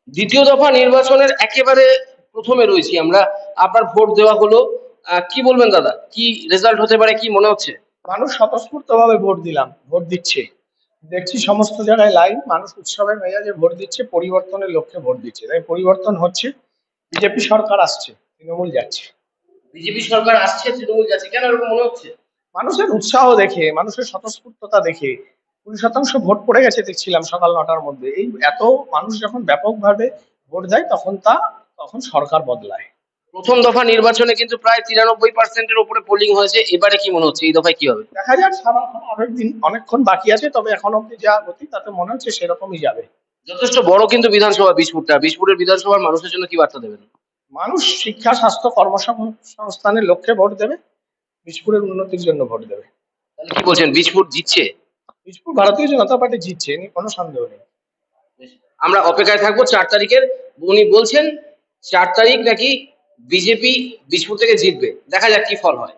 দ্বিতীয় দফা নির্বাচনের একেবারে প্রথমে রয়েছি আমরা। আপনার ভোট দেওয়া হলো। কি বলবেন দাদা? কি রেজাল্ট হতে পারে কি মনে হচ্ছে? মানুষ স্বতঃস্ফূর্তভাবে ভোট দিচ্ছে। দেখছি সমস্ত জায়গায় লাইভ, মানুষ উৎসবের মেজাজে ভোট দিচ্ছে, পরিবর্তনের লক্ষ্যে ভোট দিচ্ছে। তাই পরিবর্তন হচ্ছে। বিজেপি সরকার আসছে, তৃণমূল যাচ্ছে। বিজেপি সরকার আসছে, তৃণমূল যাচ্ছে। কেন এরকম মনে হচ্ছে? মানুষের উৎসাহ দেখে, মানুষের স্বতঃস্ফূর্ততা দেখে 20% ভোট পড়ে গেছে দেখছিলাম সকাল 9টার মধ্যে। এই এত মানুষ যখন ব্যাপকভাবে ভোট দেয় তখন সরকার বদলায়। প্রথম দফা নির্বাচনে কিন্তু প্রায় 93% এর উপরে পোলিং হয়েছে। এবারে কি মনে হচ্ছে এই দফায় কি হবে? দেখা যাক, অনেকক্ষণ বাকি আছে, তবে এখন অব্দি যা গতি তাতে মনে হচ্ছে সেরকমই যাবে। যথেষ্ট বড় কিন্তু বিধানসভা বিশপুরটা। বিশপুরের বিধানসভার মানুষের জন্য কি বার্তা দেবেন? মানুষ শিক্ষা, স্বাস্থ্য, কর্মসংস্থানের লক্ষ্যে ভোট দেবে, বিজপুরের উন্নতির জন্য ভোট দেবে। তাহলে কি বলছেন, বিশপুর জিতছে? বিজপুর ভারতীয় জনতা পার্টি জিতছে, এ নিয়ে কোনো সন্দেহ নেই। আমরা অপেক্ষায় থাকবো 4 তারিখের। উনি বলছেন 4 তারিখ নাকি বিজেপি বিশপুর থেকে জিতবে। দেখা যাক কি ফল হয়।